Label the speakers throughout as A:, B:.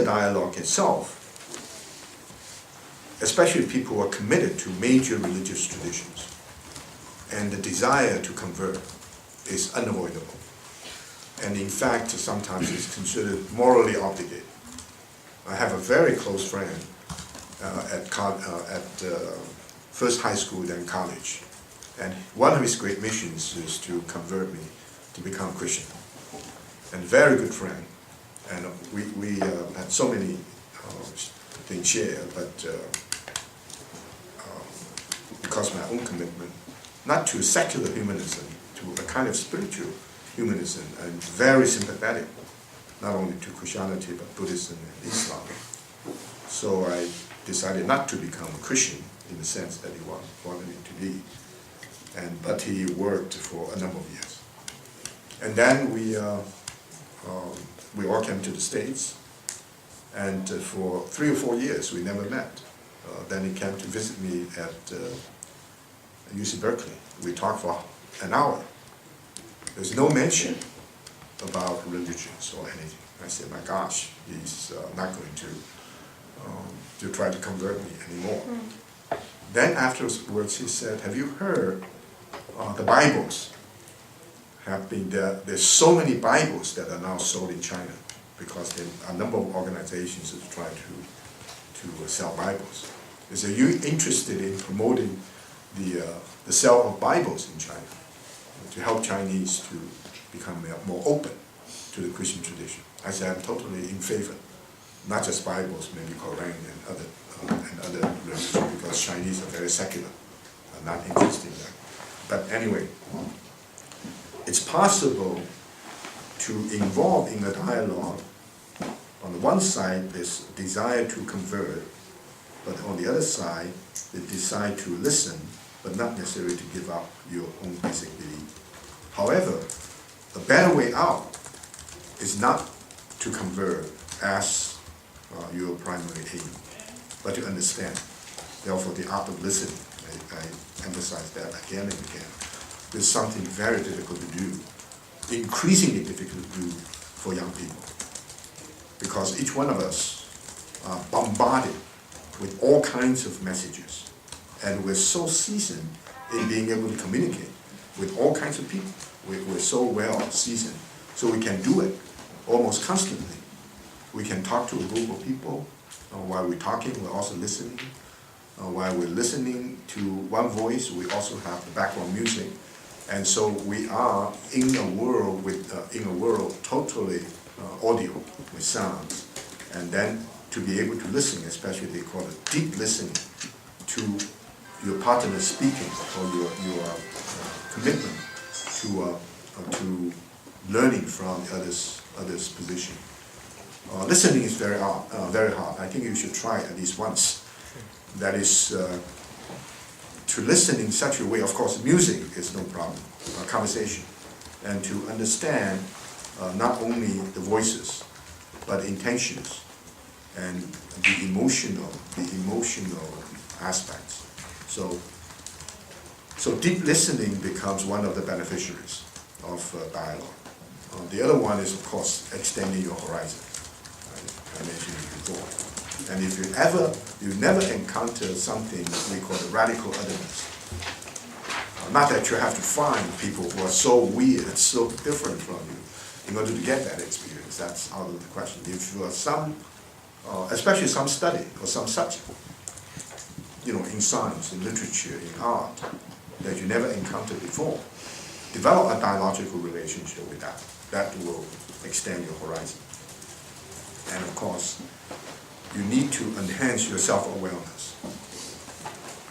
A: dialogue itself, especially people who are committed to major religious traditions, and the desire to convert is unavoidable. And in fact, sometimes it's considered morally obligated. I have a very close friend at first high school, then college. And one of his great missions is to convert me to become Christian. And very good friend. And we had so many things shared, but because of my own commitment, not to secular humanism, to a kind of spiritual humanism, and very sympathetic, not only to Christianity, but Buddhism and Islam. So I decided not to become a Christian in the sense that he wanted me to be. But he worked for a number of years. And then we all came to the States, and for 3 or 4 years we never met. Then he came to visit me at UC Berkeley. We talked for an hour. There's no mention about religions or anything. I said, my gosh, he's not going to try to convert me anymore. Then afterwards he said, have you heard the Bibles have been there? There's so many Bibles that are now sold in China because there are a number of organizations that try to sell Bibles. He said, are you interested in promoting the sale of Bibles in China to help Chinese to become more open to the Christian tradition? I said, I'm totally in favor. Not just Bibles, maybe Quran and other religions, because Chinese are very secular. I'm not interested in that. But anyway, it's possible to involve in a dialogue. On the one side, this desire to convert, but on the other side, the desire to listen, but not necessarily to give up your own basic belief. However, a better way out is not to convert as your primary aim, but to understand. Therefore, the art of listening, I emphasize that again and again. It's something very difficult to do, increasingly difficult to do for young people, because each one of us are bombarded with all kinds of messages, and we're so seasoned in being able to communicate with all kinds of people. We're so well seasoned, so we can do it almost constantly. We can talk to a group of people. While we're talking, we're also listening. While we're listening to one voice, we also have the background music. And so we are in a world totally audio, with sounds. And then to be able to listen, especially they call it deep listening, to your partner speaking, or your commitment to learning from others' position. Listening is very hard. I think you should try at least once. That is to listen in such a way. Of course, music is no problem. Conversation, and to understand not only the voices, but intentions and the emotional aspects. So deep listening becomes one of the beneficiaries of dialogue. The other one is, of course, extending your horizon. I mentioned it before. And if you never encounter something we call the radical otherness. Not that you have to find people who are so weird, so different from you, in order to get that experience. That's out of the question. If you are especially some study or some subject, in science, in literature, in art, that you never encountered before, develop a dialogical relationship with that. That will extend your horizon. And of course, you need to enhance your self-awareness.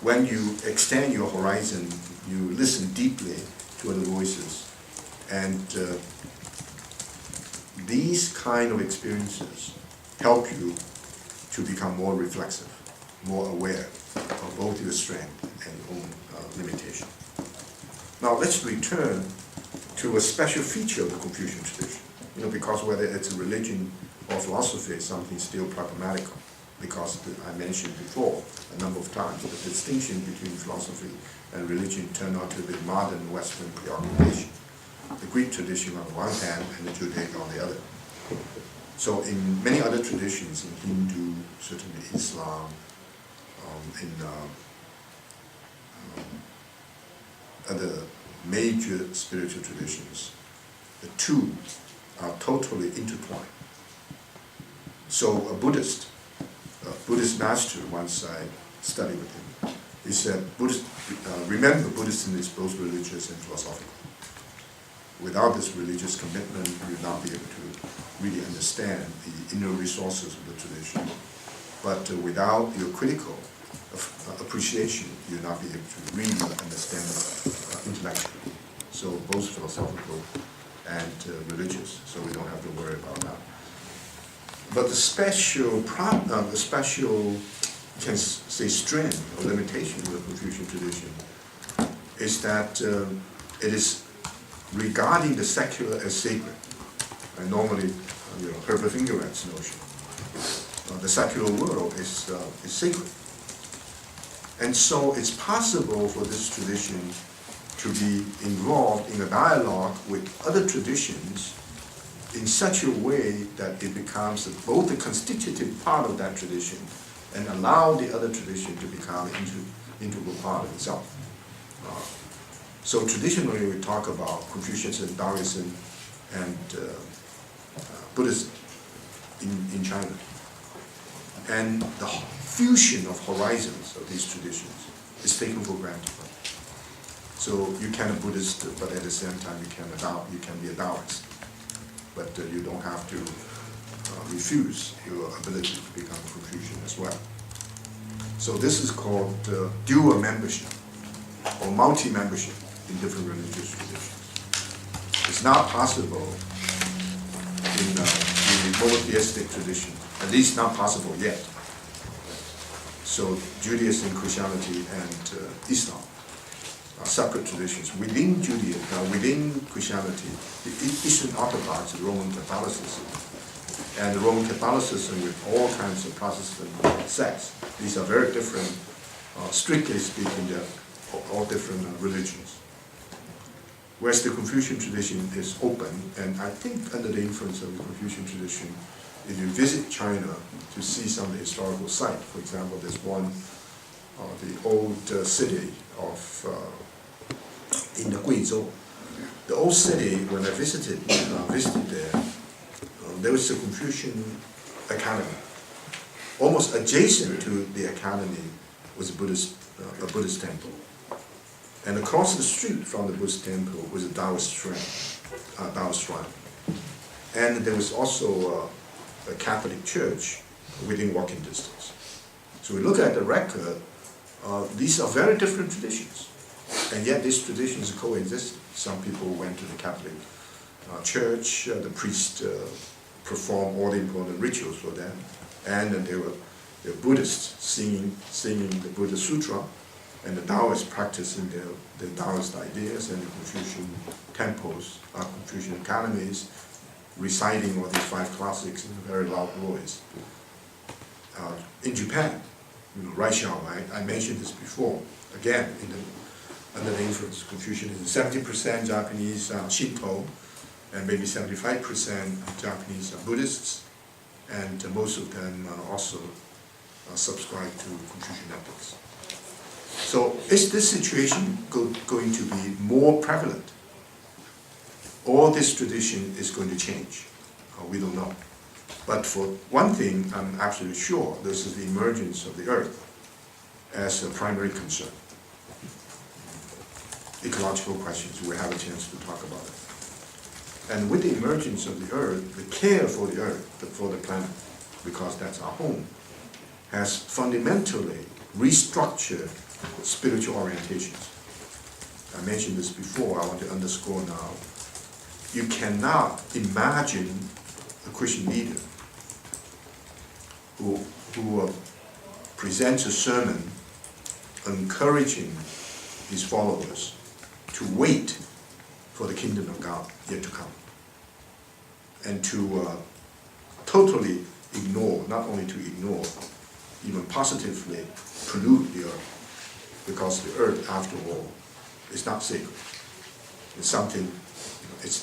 A: When you extend your horizon, you listen deeply to other voices. And these kind of experiences help you to become more reflexive, more aware of both your strength and your own limitation. Now let's return to a special feature of the Confucian tradition. Because whether it's a religion or philosophy is something still problematical, because I mentioned before a number of times the distinction between philosophy and religion turned out to be modern Western preoccupation. The Greek tradition on the one hand and the Judaic on the other. So in many other traditions, in Hindu, certainly Islam, in other major spiritual traditions, the two are totally intertwined. So a Buddhist master, once I studied with him, he said, remember Buddhism is both religious and philosophical. Without this religious commitment, you will not be able to really understand the inner resources of the tradition. But without your critical appreciation, you will not be able to really understand intellectually. So both philosophical and religious, so we don't have to worry about that. But the special, you can say, strength or limitation of the Confucian tradition is that it is regarding the secular as sacred. And normally, Herbert Fingerat's notion, the secular world is sacred. And so it's possible for this tradition to be involved in a dialogue with other traditions in such a way that it becomes both a constitutive part of that tradition and allow the other tradition to become an integral part of itself. So traditionally we talk about Confucianism, Taoism, and Buddhism in China. And the fusion of horizons of these traditions is taken for granted. So you can be a Buddhist, but at the same time you can be a Taoist. But you don't have to refuse your ability to become Confucian as well. So this is called dual membership or multi-membership in different religious traditions. It's not possible in the monotheistic tradition, at least not possible yet. So Judaism, Christianity, and Islam are separate traditions. Within Judaism, within Christianity, the Eastern Orthodox, the Roman Catholicism, and the Roman Catholicism with all kinds of Protestant sects. These are very different, strictly speaking, they're all different religions. Whereas the Confucian tradition is open, and I think under the influence of the Confucian tradition, if you visit China to see some of the historical sites, for example, there's one, the old city of, in the Guizhou. The old city, when I visited there, there was a Confucian academy. Almost adjacent to the academy was a Buddhist temple. And across the street from the Buddhist temple was a Taoist shrine. And there was also a Catholic church within walking distance. So we look at the record, these are very different traditions. And yet these traditions coexist. Some people went to the Catholic church, the priest performed all the important rituals for them, and they were Buddhists singing the Buddha Sutra, and the Taoists practicing the Taoist ideas, and the Confucian temples, Confucian academies, reciting all these 5 classics in a very loud voice. In Japan, Raishao, I mentioned this before, again, under the influence of Confucianism, 70% Japanese Shinto, and maybe 75% Japanese Buddhists, and most of them also subscribe to Confucian ethics. So is this situation going to be more prevalent? Or this tradition is going to change? We don't know. But for one thing, I'm absolutely sure, this is the emergence of the earth as a primary concern. Ecological questions, we have a chance to talk about it. And with the emergence of the earth, the care for the earth, for the planet, because that's our home, has fundamentally restructured spiritual orientations. I mentioned this before, I want to underscore now. You cannot imagine a Christian leader who presents a sermon encouraging his followers to wait for the kingdom of God yet to come, and to totally ignore, not only to ignore, even positively pollute the earth, because the earth, after all, is not sacred. It's something. It's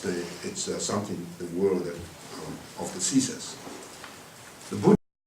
A: something the world that of the Caesars. The Buddha